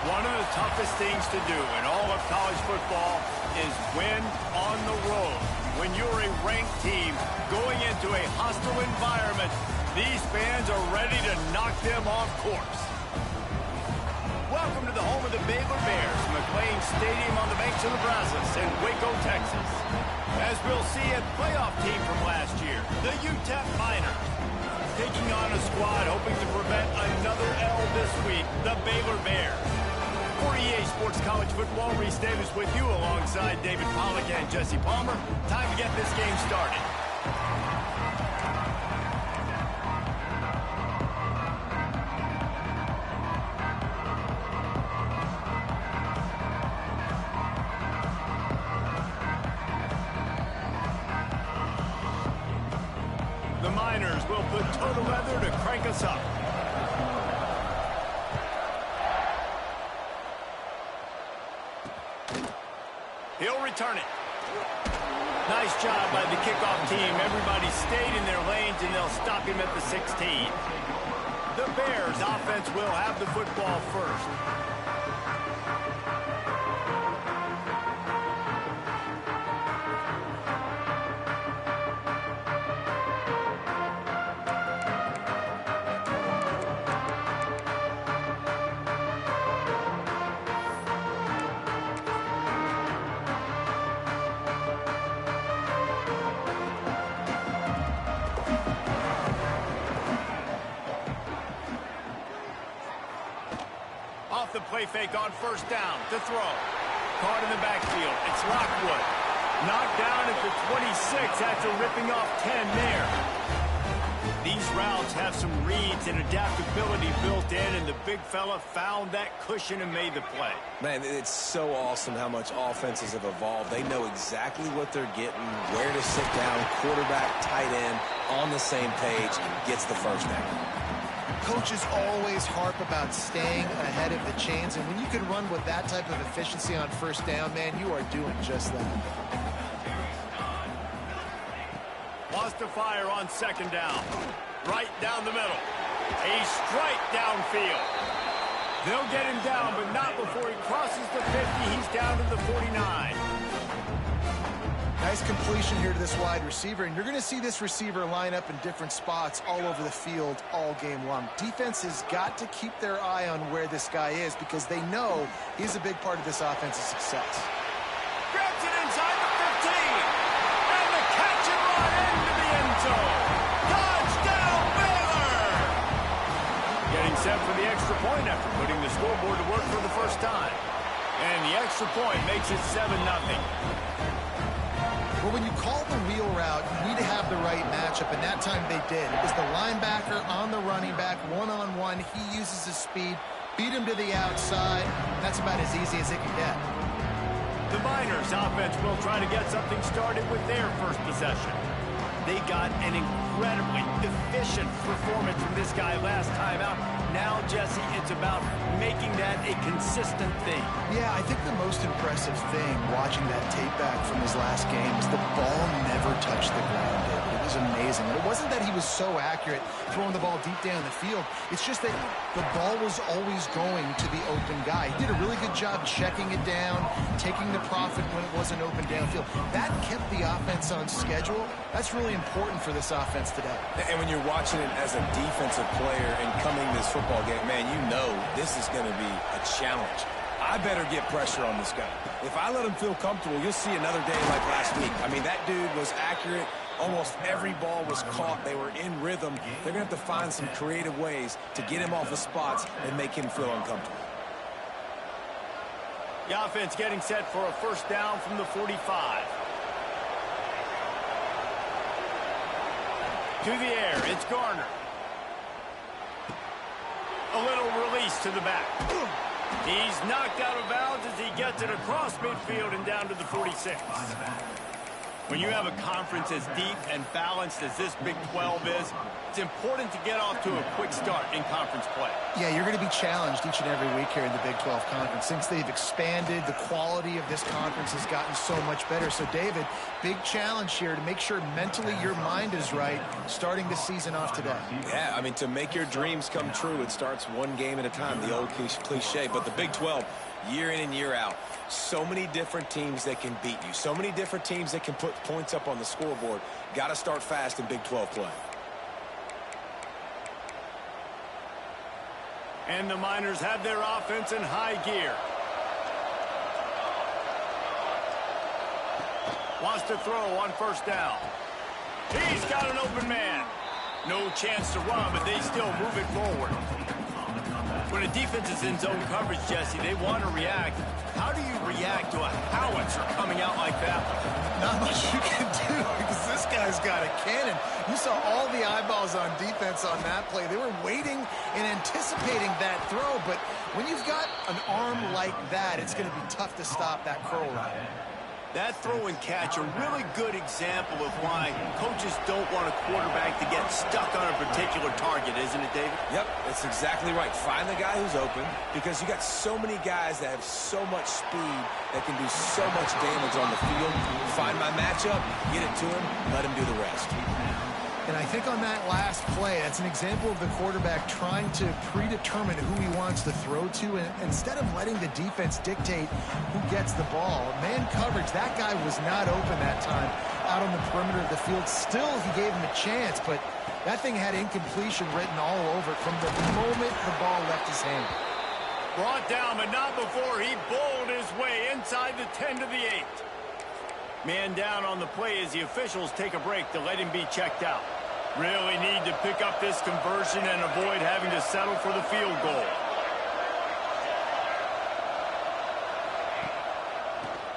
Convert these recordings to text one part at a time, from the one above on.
One of the toughest things to do in all of college football is win on the road. When you're a ranked team going into a hostile environment, these fans are ready to knock them off course. Welcome to the home of the Baylor Bears, McLean Stadium on the banks of the Brazos in Waco, Texas. As we'll see, a playoff team from last year, the UTEP Miners, taking on a squad hoping to prevent another L this week, the Baylor Bears. For EA Sports College Football, Reese Davis with you alongside David Pollack and Jesse Palmer. Time to get this game started. The Miners will put total leather to crank us up. He'll return it. Nice job by the kickoff team. Everybody stayed in their lanes, and they'll stop him at the 16. The Bears offense will have the football first. Off the play fake on first down to throw. Caught in the backfield. It's Lockwood. Knocked down at the 26 after ripping off 10 there. These routes have some reads and adaptability built in, and the big fella found that cushion and made the play. Man, it's so awesome how much offenses have evolved. They know exactly what they're getting, where to sit down, quarterback, tight end, on the same page, gets the first down. Coaches always harp about staying ahead of the chains, and when you can run with that type of efficiency on first down, man, you are doing just that. Wants to fire on second down. Right down the middle. A strike downfield. They'll get him down, but not before he crosses the 50. He's down to the 49. Nice completion here to this wide receiver, and you're going to see this receiver line up in different spots all over the field all game long. Defense has got to keep their eye on where this guy is because they know he's a big part of this offense's success. Grabs it inside the 15. And the catch and run into the end zone. Touchdown, Baylor! Getting set for the extra point after putting the scoreboard to work for the first time. And the extra point makes it 7-0. Well, when you call the wheel route, you need to have the right matchup, and that time they did. It was the linebacker on the running back, one-on-one. He uses his speed, beat him to the outside. That's about as easy as it can get. The Miners offense will try to get something started with their first possession. They got an incredibly efficient performance from this guy last time out. Now, Jesse, it's about making that a consistent thing. Yeah, I think the most impressive thing watching that tape back from his last game is the ball never touched the ground. It was amazing. And it wasn't that he was so accurate throwing the ball deep down the field. It's just that the ball was always going to the open guy. He did a really good job checking it down, taking the profit when it wasn't open downfield. That kept the offense on schedule. That's really important for this offense today. And when you're watching it as a defensive player and coming this football game, man, you know this is going to be a challenge. I better get pressure on this guy. If I let him feel comfortable, you'll see another day like last week. I mean, that dude was accurate. Almost every ball was caught. They were in rhythm. They're going to have to find some creative ways to get him off of spots and make him feel uncomfortable. The offense getting set for a first down from the 45. To the air, it's Garner. A little release to the back. He's knocked out of bounds as he gets it across midfield and down to the 46. When you have a conference as deep and balanced as this Big 12 is, it's important to get off to a quick start in conference play. Yeah, you're going to be challenged each and every week here in the Big 12 Conference. Since they've expanded, the quality of this conference has gotten so much better. So, David, big challenge here to make sure mentally your mind is right starting the season off today. Yeah, I mean, to make your dreams come true, it starts one game at a time, the old cliche. But the Big 12, year in and year out, so many different teams that can beat you, so many different teams that can put points up on the scoreboard. Got to start fast in Big 12 play. And the Miners have their offense in high gear. Wants to throw on first down. He's got an open man. No chance to run, but they still move it forward. When a defense is in zone coverage, Jesse, they want to react. How do you react to a howitzer coming out like that? Not much you can do because this guy's got a cannon. You saw all the eyeballs on defense on that play. They were waiting and anticipating that throw, but when you've got an arm like that, it's going to be tough to stop that curl route. That throw and catch, a really good example of why coaches don't want a quarterback to get stuck on a particular target, isn't it, David? Yep, that's exactly right. Find the guy who's open because you got so many guys that have so much speed that can do so much damage on the field. Find my matchup, get it to him, let him do the rest. And I think on that last play, that's an example of the quarterback trying to predetermine who he wants to throw to, and instead of letting the defense dictate who gets the ball. Man coverage, that guy was not open that time out on the perimeter of the field. Still, he gave him a chance, but that thing had incompletion written all over it from the moment the ball left his hand. Brought down, but not before he bowled his way inside the 10 to the 8. Man down on the play as the officials take a break to let him be checked out. Really need to pick up this conversion and avoid having to settle for the field goal.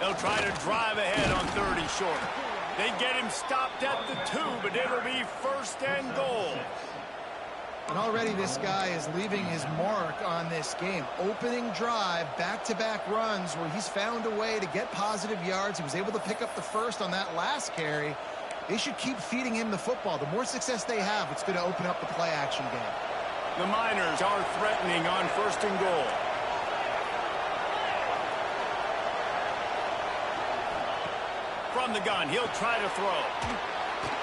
They'll try to drive ahead on 30 short. They get him stopped at the 2, but it'll be first and goal. And already this guy is leaving his mark on this game. Opening drive, back-to-back runs where he's found a way to get positive yards. He was able to pick up the first on that last carry. They should keep feeding him the football. The more success they have, it's going to open up the play-action game. The Miners are threatening on first and goal. From the gun, he'll try to throw.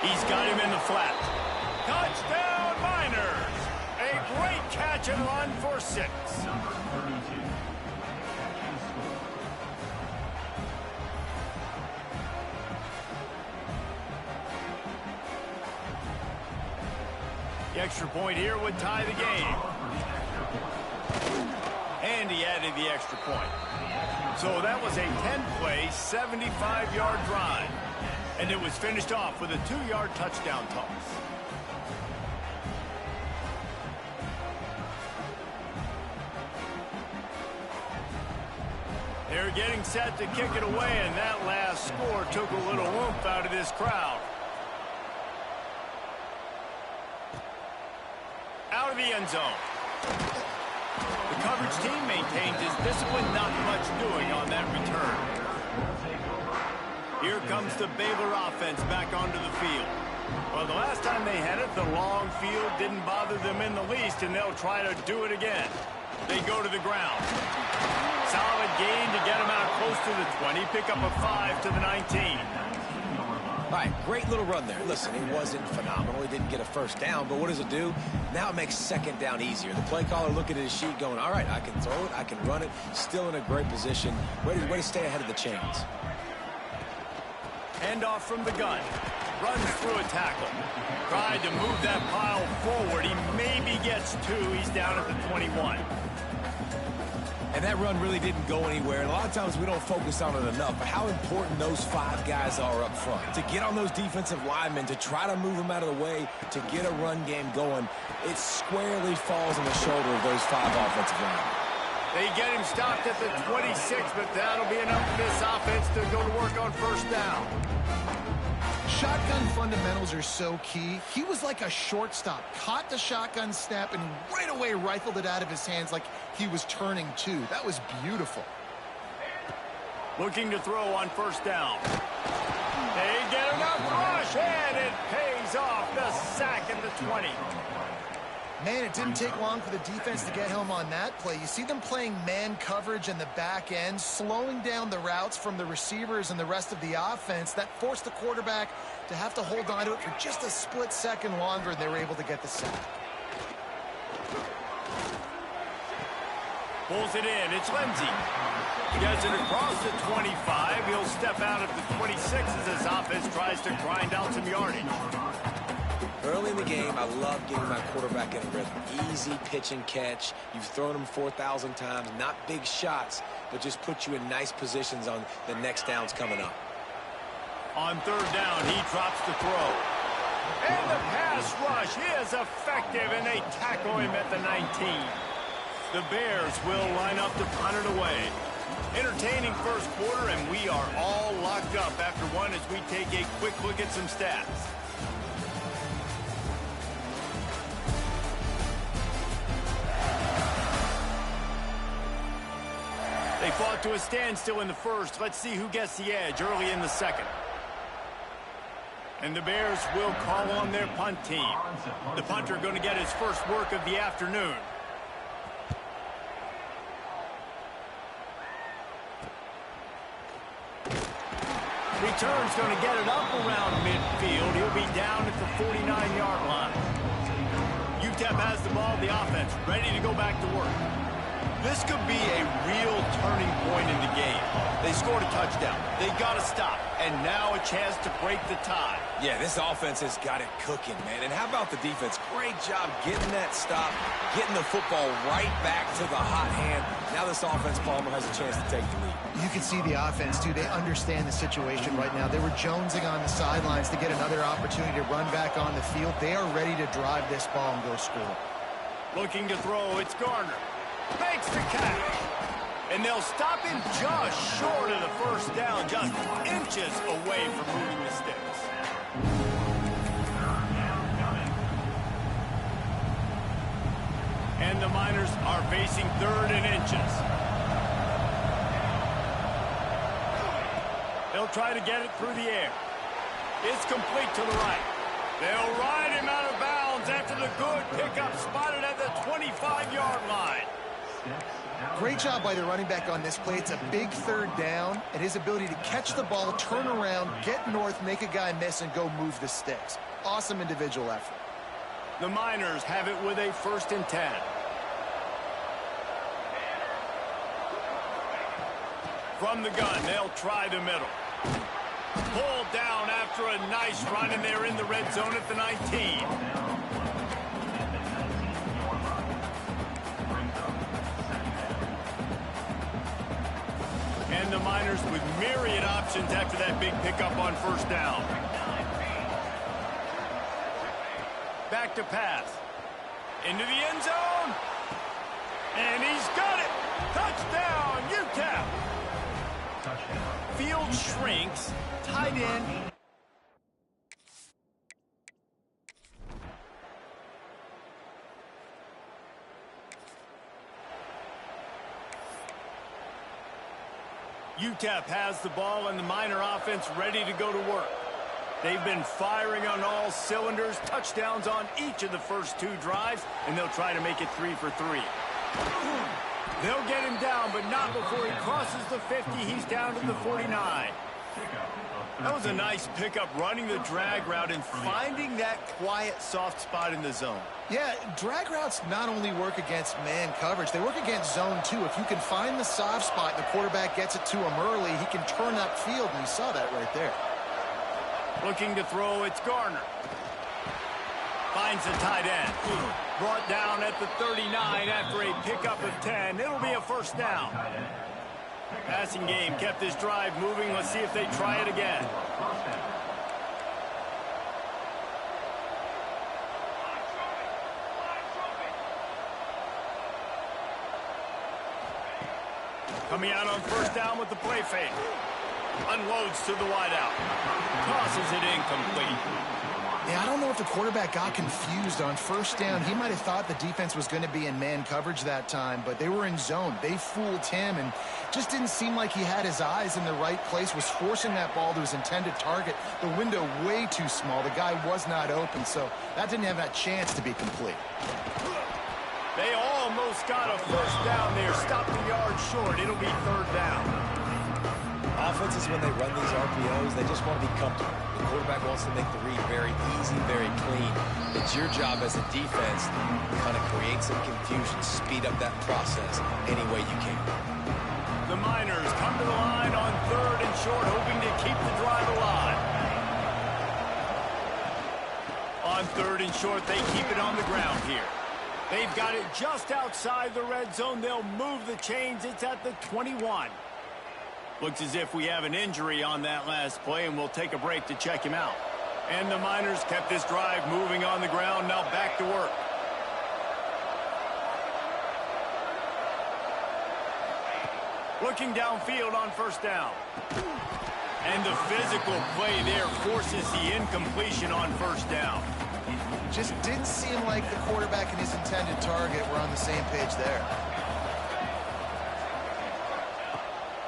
He's got him in the flat. Touchdown, Miners! A great catch and run for 6. The extra point here would tie the game. And he added the extra point. So that was a 10-play, 75-yard drive. And it was finished off with a 2-yard touchdown toss. They're getting set to kick it away, and that last score took a little oomph out of this crowd. Out of the end zone. The coverage team maintains his discipline, not much doing on that return. Here comes the Baylor offense back onto the field. Well, the last time they had it, the long field didn't bother them in the least, and they'll try to do it again. They go to the ground. Solid gain to get them out close to the 20. Pick up a 5 to the 19. All right, great little run there. Listen, it wasn't phenomenal. He didn't get a first down, but what does it do? Now it makes second down easier. The play caller looking at his sheet going, all right, I can throw it, I can run it. Still in a great position. Way to stay ahead of the chains. Handoff from the gun. Runs through a tackle. Tried to move that pile forward. He maybe gets 2. He's down at the 21. And that run really didn't go anywhere. And a lot of times we don't focus on it enough. But how important those 5 guys are up front. To get on those defensive linemen, to try to move them out of the way, to get a run game going, it squarely falls on the shoulder of those 5 offensive linemen. They get him stopped at the 26, but that'll be enough for this offense to go to work on first down. Shotgun fundamentals are so key. He was like a shortstop, caught the shotgun snap, and right away rifled it out of his hands like he was turning 2. That was beautiful. Looking to throw on first down. They get enough rush, and it pays off. The sack at the 20. Man, it didn't take long for the defense to get home on that play. You see them playing man coverage in the back end, slowing down the routes from the receivers and the rest of the offense. That forced the quarterback to have to hold on to it for just a split second longer, and they were able to get the sack. Pulls it in. It's Lindsey. Gets it across the 25. He'll step out at the 26 as his offense tries to grind out some yardage. Early in the game, I love getting my quarterback in a rhythm. Easy pitch and catch. You've thrown him 4,000 times. Not big shots, but just put you in nice positions on the next downs coming up. On third down, he drops the throw. And the pass rush is effective, and they tackle him at the 19. The Bears will line up to punt it away. Entertaining first quarter, and we are all locked up after one as we take a quick look at some stats. They fought to a standstill in the first. Let's see who gets the edge early in the second. And the Bears will call on their punt team. The punter going to get his first work of the afternoon. Return's going to get it up around midfield. He'll be down at the 49-yard line. UTEP has the ball, the offense, ready to go back to work. This could be a real turning point in the game. They scored a touchdown. They got to stop. And now a chance to break the tie. Yeah, this offense has got it cooking, man. And how about the defense? Great job getting that stop, getting the football right back to the hot hand. Now this offense, Palmer, has a chance to take the lead. You can see the offense, too. They understand the situation right now. They were jonesing on the sidelines to get another opportunity to run back on the field. They are ready to drive this ball and go score. Looking to throw, it's Garner. Makes the catch. And they'll stop him just short of the first down, just inches away from moving the sticks. And the Miners are facing third and inches. They'll try to get it through the air. It's complete to the right. They'll ride him out of bounds after the good pickup spotted at the 25-yard line. Great job by the running back on this play. It's a big third down, and his ability to catch the ball, turn around, get north, make a guy miss, and go move the sticks. Awesome individual effort. The Miners have it with a 1st and 10. From the gun, they'll try the middle. Pulled down after a nice run, and they're in the red zone at the 19. And the Miners with myriad options after that big pickup on first down. Back to pass. Into the end zone. And he's got it. Touchdown, UTEP. Field shrinks. Tight end. UTEP has the ball and the Miner offense ready to go to work. They've been firing on all cylinders, touchdowns on each of the first 2 drives, and they'll try to make it 3 for 3. They'll get him down, but not before he crosses the 50. He's down to the 49. That was a nice pickup, running the drag route and finding that quiet, soft spot in the zone. Yeah, drag routes not only work against man coverage, they work against zone too. If you can find the soft spot and the quarterback gets it to him early, he can turn upfield, and you saw that right there. Looking to throw, it's Garner. Finds the tight end. Brought down at the 39 after a pickup of 10. It'll be a first down. Passing game kept this drive moving. Let's see if they try it again. Coming out on first down with the play fake. Unloads to the wideout. Tosses it incomplete. Yeah, I don't know if the quarterback got confused on first down. He might have thought the defense was going to be in man coverage that time, but they were in zone. They fooled him and just didn't seem like he had his eyes in the right place, was forcing that ball to his intended target. The window way too small. The guy was not open, so that didn't have that chance to be complete. They almost got a first down there. Stop the yard short. It'll be third down. Offenses, when they run these RPOs, they just want to be comfortable. The quarterback wants to make the read very easy, very clean. It's your job as a defense to kind of create some confusion, speed up that process any way you can. The Miners come to the line on third and short, hoping to keep the drive alive. On third and short, they keep it on the ground here. They've got it just outside the red zone. They'll move the chains. It's at the 21. Looks as if we have an injury on that last play, and we'll take a break to check him out. And the Miners kept this drive moving on the ground. Now back to work. Looking downfield on first down. And the physical play there forces the incompletion on first down. Just didn't seem like the quarterback and his intended target were on the same page there.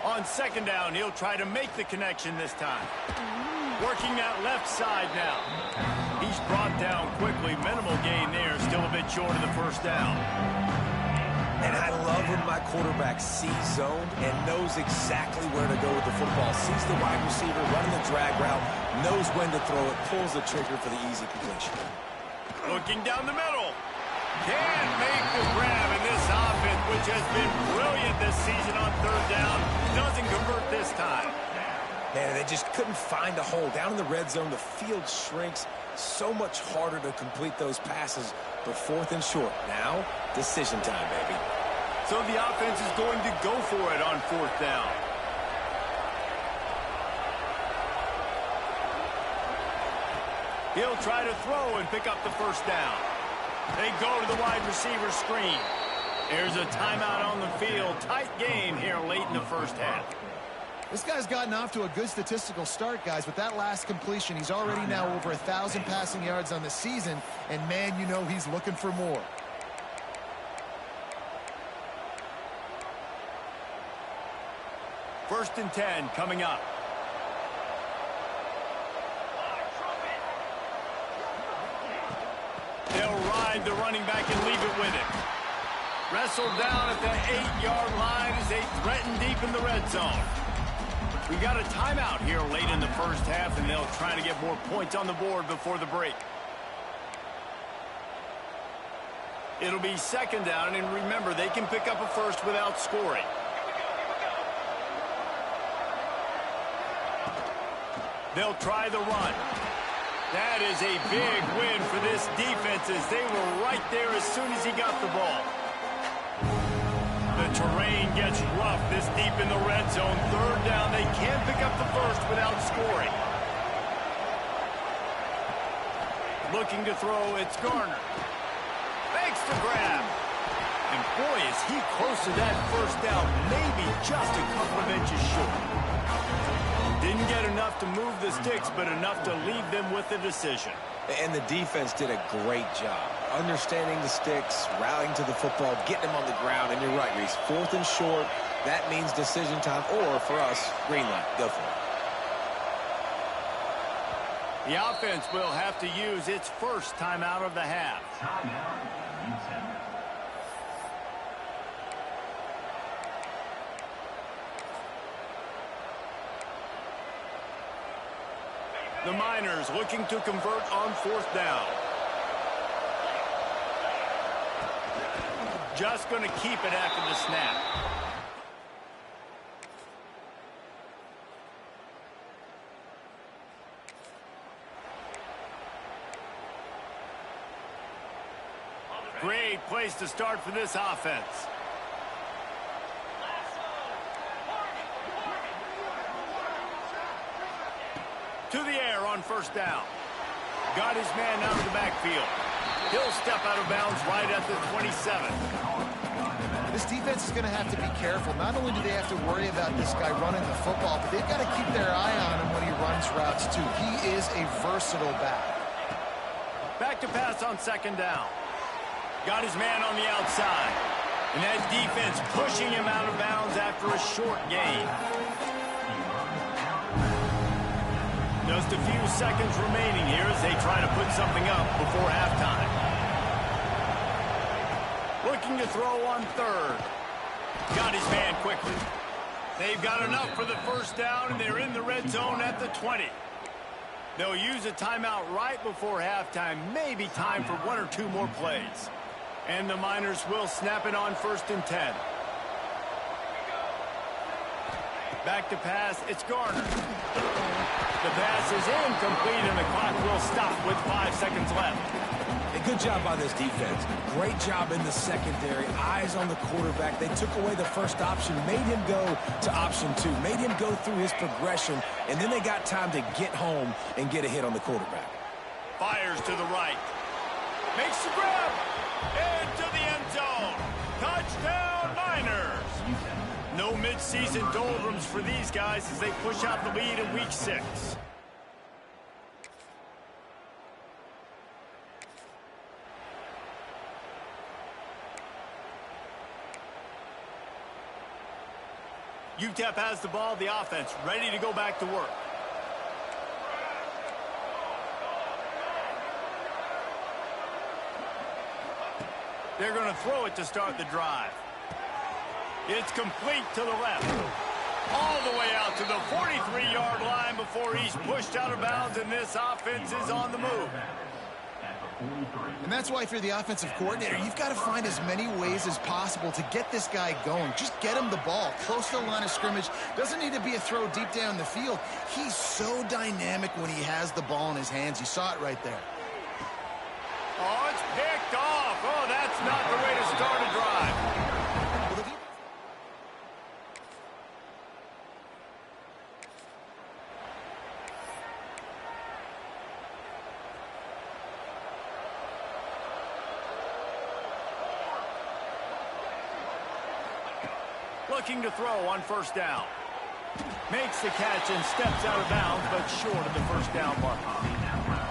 On second down, he'll try to make the connection this time. Working that left side now. He's brought down quickly. Minimal gain there. Still a bit short of the first down. And I love when my quarterback sees zoned and knows exactly where to go with the football. Sees the wide receiver running the drag route, knows when to throw it, pulls the trigger for the easy completion. Looking down the middle. Can't make the grab in this offense, which has been brilliant this season on third down. Doesn't convert this time. Man, they just couldn't find a hole. Down in the red zone, the field shrinks. So much harder to complete those passes, but fourth and short. Now, decision time, baby. So the offense is going to go for it on fourth down. He'll try to throw and pick up the first down. They go to the wide receiver screen. There's a timeout on the field. Tight game here late in the first half. This guy's gotten off to a good statistical start, guys. With that last completion, he's already now over 1,000 passing yards on the season. And, man, you know he's looking for more. First and 10 coming up. They'll ride the running back and leave it with him. Wrestled down at the 8-yard line as they threaten deep in the red zone. We got a timeout here late in the first half, and they'll try to get more points on the board before the break. It'll be second down, and remember, they can pick up a first without scoring. They'll try the run. That is a big win for this defense as they were right there as soon as he got the ball. The terrain gets rough this deep in the red zone. Third down, they can't pick up the first without scoring. Looking to throw, it's Garner. Makes the grab. And boy, is he close to that first down, maybe just a couple of inches short. Didn't get enough to move the sticks, but enough to leave them with the decision. And the defense did a great job. Understanding the sticks, rallying to the football, getting them on the ground. And you're right, Reese. Fourth and short, that means decision time. Or, for us, green light. Go for it. The offense will have to use its first timeout of the half. The Miners looking to convert on fourth down. Just going to keep it after the snap. Great place to start for this offense. To the air on first down. Got his man out of the backfield. He'll step out of bounds right at the 27. This defense is going to have to be careful. Not only do they have to worry about this guy running the football, but they've got to keep their eye on him when he runs routes too. He is a versatile back. back to pass on second down. Got his man on the outside. And that defense pushing him out of bounds after a short gain. Just a few seconds remaining here as they try to put something up before halftime. Looking to throw on third. Got his man quickly. They've got enough for the first down, and they're in the red zone at the 20. They'll use a timeout right before halftime. Maybe time for one or two more plays. And the Miners will snap it on 1st and 10. Back to pass, it's Garner. The pass is incomplete, and the clock will stop with 5 seconds left. A good job by this defense. Great job in the secondary. Eyes on the quarterback. They took away the first option, made him go to option 2, made him go through his progression, and then they got time to get home and get a hit on the quarterback. Fires to the right. Makes the grab. Into the end zone. Touchdown, Miners. No mid-season doldrums for these guys as they push out the lead in Week 6. UTEP has the ball, the offense ready to go back to work. They're going to throw it to start the drive. It's complete to the left. All the way out to the 43-yard line before he's pushed out of bounds, and this offense is on the move. And that's why if you're the offensive coordinator, you've got to find as many ways as possible to get this guy going. Just get him the ball close to the line of scrimmage. Doesn't need to be a throw deep down the field. He's so dynamic when he has the ball in his hands. You saw it right there. Oh, it's picked off. Oh, that's not the way to start a drive. Looking to throw on 1st down. Makes the catch and steps out of bounds, but short of the 1st down mark.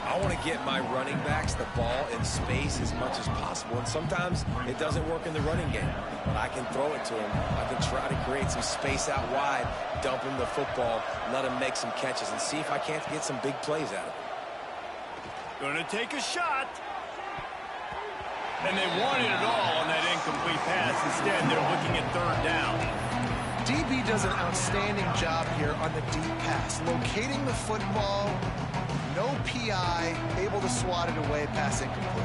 I want to get my running backs the ball in space as much as possible, and sometimes it doesn't work in the running game, but I can throw it to him. I can try to create some space out wide, dump him the football, let him make some catches, and see if I can't get some big plays out of it. Going to take a shot. And they wanted it all on that incomplete pass. Instead, they're looking at 3rd down. DB does an outstanding job here on the deep pass. Locating the football, no PI, able to swat it away, pass incomplete.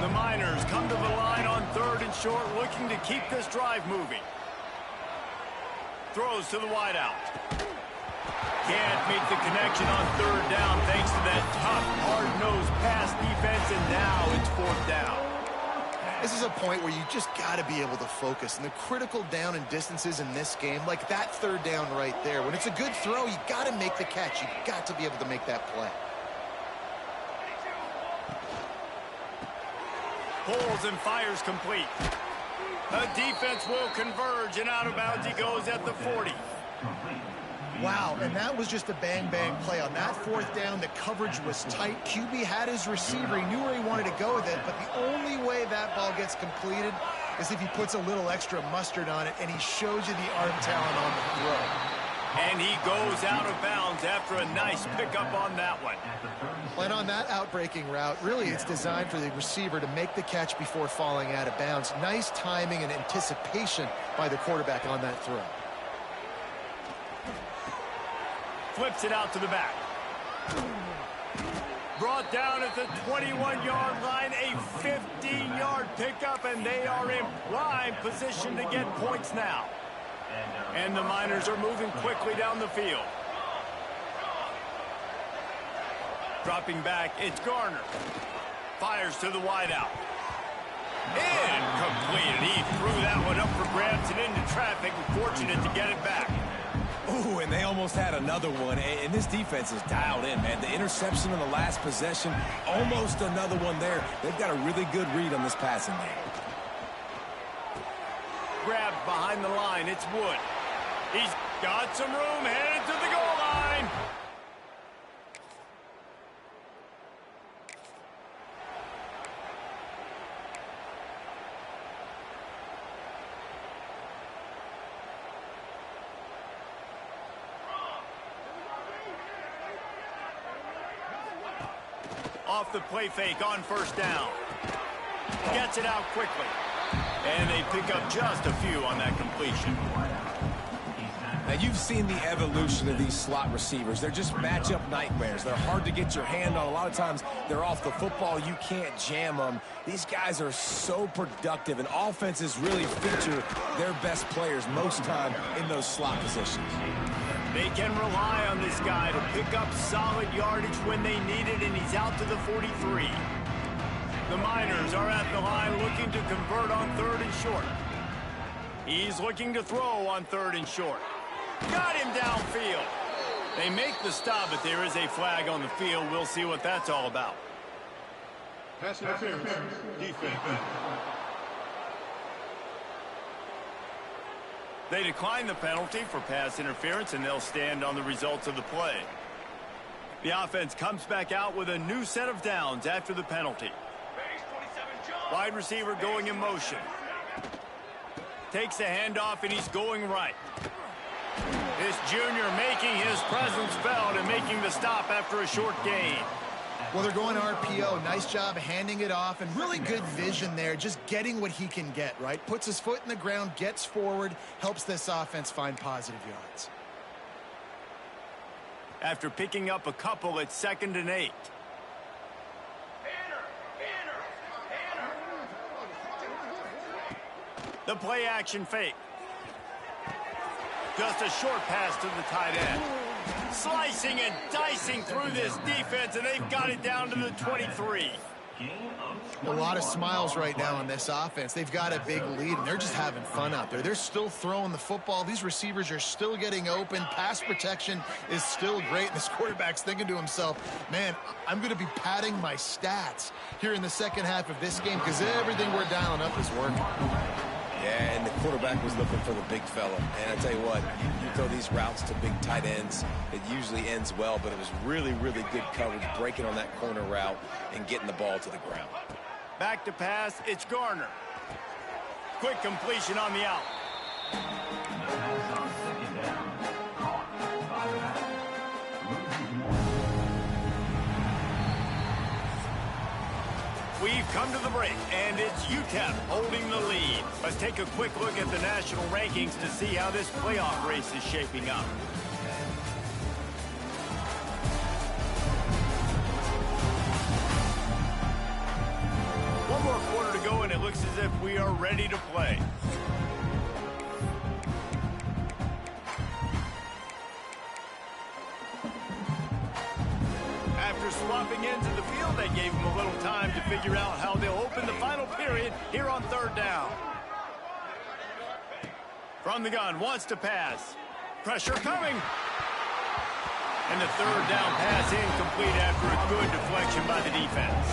The Miners come to the line on 3rd and short, looking to keep this drive moving. Throws to the wideout. Can't make the connection on 3rd down thanks to that tough, hard-nosed pass defense, and now it's 4th down. This is a point where you just got to be able to focus. And the critical down and distances in this game, like that 3rd down right there, when it's a good throw, you got to make the catch. You got to be able to make that play. Pulls and fires complete. The defense will converge, and out of bounds he goes at the 40. Wow, and that was just a bang-bang play. On that 4th down, the coverage was tight. QB had his receiver. He knew where he wanted to go with it, but the only way that ball gets completed is if he puts a little extra mustard on it, and he shows you the arm talent on the throw. And he goes out of bounds after a nice pickup on that one. And on that outbreaking route, really it's designed for the receiver to make the catch before falling out of bounds. Nice timing and anticipation by the quarterback on that throw. Flips it out to the back. Brought down at the 21-yard line, a 15-yard pickup, and they are in prime position to get points now. And the Miners are moving quickly down the field. Dropping back, it's Garner. Fires to the wideout. Incomplete. He threw that one up for grabs and into traffic. Fortunate to get it back. Ooh, and they almost had another one, and this defense is dialed in, man. The interception on the last possession, almost another one there. They've got a really good read on this passing game. Grabbed behind the line, it's Wood. He's got some room, headed to the goal line. Off the play fake on first down. Gets it out quickly. And they pick up just a few on that completion. Now, you've seen the evolution of these slot receivers. They're just matchup nightmares. They're hard to get your hand on. A lot of times, they're off the football. You can't jam them. These guys are so productive, and offenses really feature their best players most time in those slot positions. They can rely on this guy to pick up solid yardage when they need it, and he's out to the 43. The Miners are at the line looking to convert on 3rd and short. He's looking to throw on 3rd and short. Got him downfield. They make the stop, but there is a flag on the field. We'll see what that's all about. Pass interference, defense. They decline the penalty for pass interference, and they'll stand on the results of the play. The offense comes back out with a new set of downs after the penalty. Wide receiver going in motion. Takes a handoff, and he's going right. This junior making his presence felt and making the stop after a short gain. Well, they're going RPO. Nice job handing it off, and really good vision there, just getting what he can get, right? Puts his foot in the ground, gets forward, helps this offense find positive yards. After picking up a couple, it's 2nd and 8. The play action fake. Just a short pass to the tight end. Slicing and dicing through this defense, and they've got it down to the 23. A lot of smiles right now on this offense. They've got a big lead, and they're just having fun out there. They're still throwing the football. These receivers are still getting open. Pass protection is still great. And this quarterback's thinking to himself, man, I'm going to be padding my stats here in the second half of this game because everything we're dialing up is working. Yeah, and the quarterback was looking for the big fella. And I tell you what, you throw these routes to big tight ends, it usually ends well, but it was really, really good coverage, breaking on that corner route and getting the ball to the ground. Back to pass, it's Garner. Quick completion on the out. We've come to the break, and it's UTEP holding the lead. Let's take a quick look at the national rankings to see how this playoff race is shaping up. One more quarter to go, and it looks as if we are ready to play. After swapping into the field, they gave him a little time to figure out how they'll open the final period here on 3rd down. From the gun, wants to pass. Pressure coming. And the 3rd down pass incomplete after a good deflection by the defense.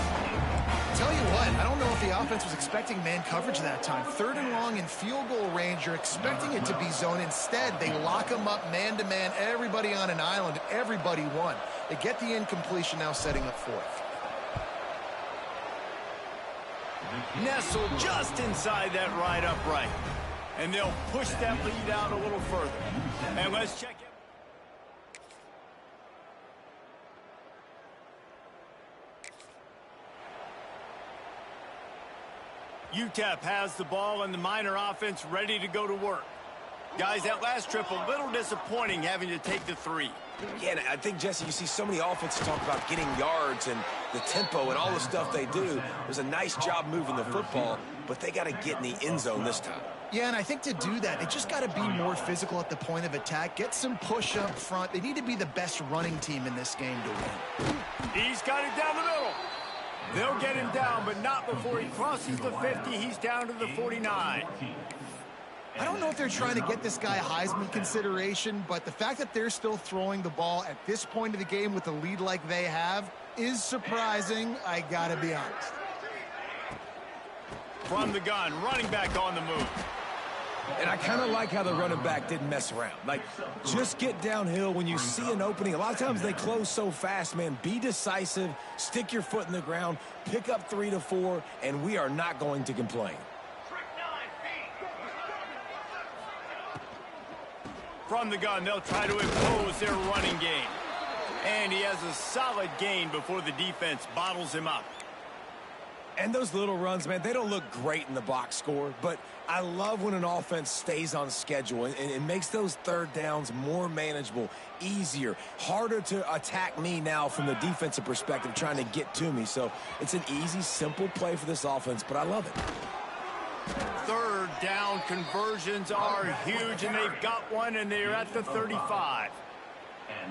Tell you what, I don't know if the offense was expecting man coverage that time. 3rd and long in field goal range, you're expecting it to be zone. Instead, they lock them up man-to-man, everybody on an island, and everybody won. They get the incompletion, now setting up 4th. Nestled just inside that right upright. And they'll push that lead out a little further. And let's check it. UTEP has the ball and the Miner offense ready to go to work. Guys, that last trip a little disappointing having to take the 3. Yeah, and I think, Jesse, you see so many offenses talk about getting yards and the tempo and all the stuff they do. It was a nice job moving the football, but they got to get in the end zone this time. Yeah, and I think to do that, they just got to be more physical at the point of attack, get some push up front. They need to be the best running team in this game to win. He's got it down the middle. They'll get him down, but not before he crosses the 50. He's down to the 49. I don't know if they're trying to get this guy Heisman consideration, but the fact that they're still throwing the ball at this point of the game with a lead like they have is surprising, I gotta be honest. From the gun, running back on the move. And I kind of like how the running back didn't mess around. Like, just get downhill when you see an opening. A lot of times they close so fast, man. Be decisive, stick your foot in the ground, pick up 3 to 4, and we are not going to complain. From the gun, they'll try to impose their running game. And he has a solid gain before the defense bottles him up. And those little runs, man, they don't look great in the box score, but I love when an offense stays on schedule and it makes those third downs more manageable, easier, harder to attack me now from the defensive perspective trying to get to me. So it's an easy, simple play for this offense, but I love it. Third down conversions are huge, and they've got one, and they're at the 35.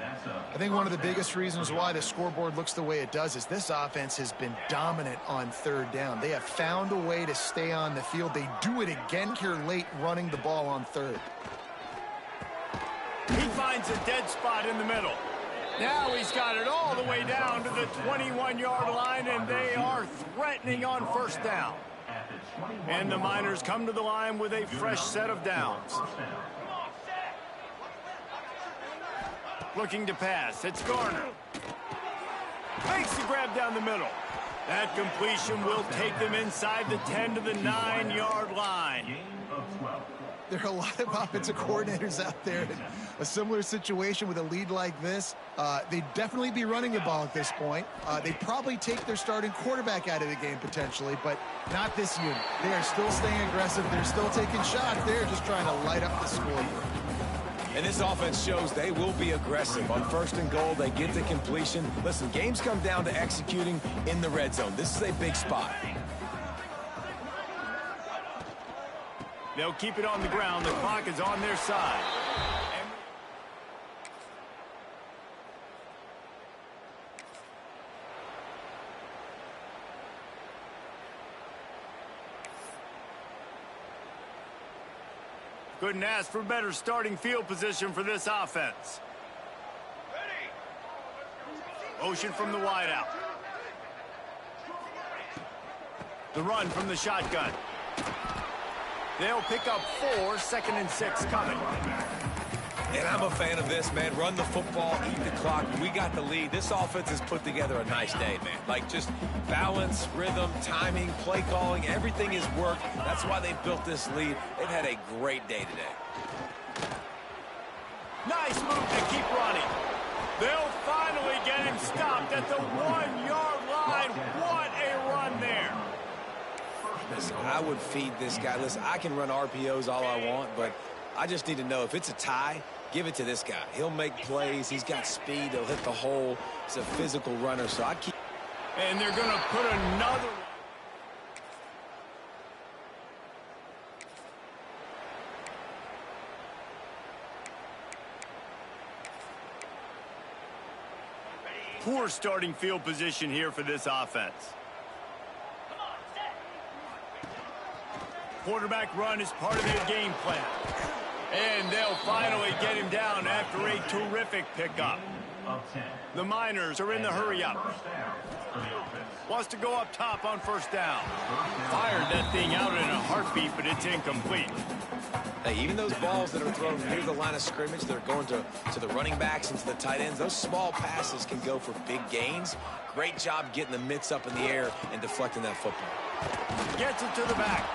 I think one of the biggest reasons why the scoreboard looks the way it does is this offense has been dominant on third down. They have found a way to stay on the field. They do it again here late running the ball on third. He finds a dead spot in the middle. Now he's got it all the way down to the 21-yard line, and they are threatening on first down. And the Miners come to the line with a fresh set of downs. Looking to pass. It's Garner. Makes the grab down the middle. That completion will take them inside the 10 to the 9-yard line. There are a lot of offensive coordinators out there in a similar situation with a lead like this. They'd definitely be running the ball at this point. They'd probably take their starting quarterback out of the game potentially, but not this unit. They are still staying aggressive. They're still taking shots. They're just trying to light up the scoreboard. And this offense shows they will be aggressive. On first and goal, they get the completion. Listen, games come down to executing in the red zone. This is a big spot. They'll keep it on the ground. The clock is on their side. Couldn't ask for better starting field position for this offense. Motion from the wideout. The run from the shotgun. They'll pick up 4, 2nd and 6 coming. And I'm a fan of this, man. Run the football, eat the clock. We got the lead. This offense has put together a nice day, man. Like just balance, rhythm, timing, play calling, everything has worked. That's why they built this lead. They've had a great day today. Nice move to keep running. They'll finally get him stopped at the 1-yard line. What a run there. Listen, I would feed this guy. Listen, I can run RPOs all I want, but I just need to know if it's a tie, give it to this guy. He'll make plays. He's got speed. He'll hit the hole. He's a physical runner, so I keep. And they're going to put another. Poor starting field position here for this offense. Quarterback run is part of their game plan. And they'll finally get him down after a terrific pickup. The Miners are in the hurry-up. Wants to go up top on first down. Fired that thing out in a heartbeat, but it's incomplete. Hey, even those balls that are thrown near the line of scrimmage, they're going to the running backs and to the tight ends. Those small passes can go for big gains. Great job getting the mitts up in the air and deflecting that football. Gets it to the back.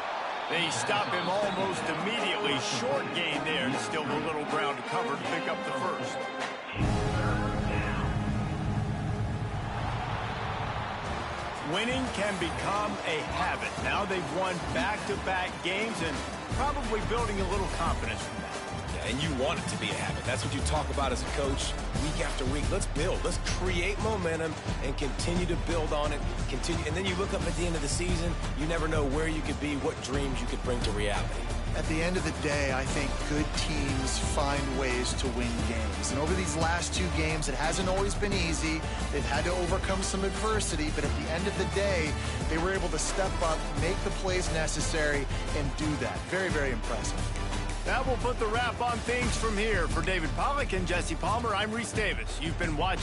They stop him almost immediately. Short gain there. Still a little ground to cover to pick up the first. Winning can become a habit. Now they've won back-to-back games and probably building a little confidence from that. Yeah, and you want it to be a habit. That's what you talk about as a coach week after week. Let's build. Let's create momentum and continue to build on it. Continue, and then you look up at the end of the season, you never know where you could be, what dreams you could bring to reality. At the end of the day, I think good teams find ways to win games. And over these last 2 games, it hasn't always been easy. They've had to overcome some adversity, but at the end of the day, they were able to step up, make the plays necessary, and do that. Very, very impressive. That will put the wrap on things from here. For David Pollack and Jesse Palmer, I'm Reese Davis. You've been watching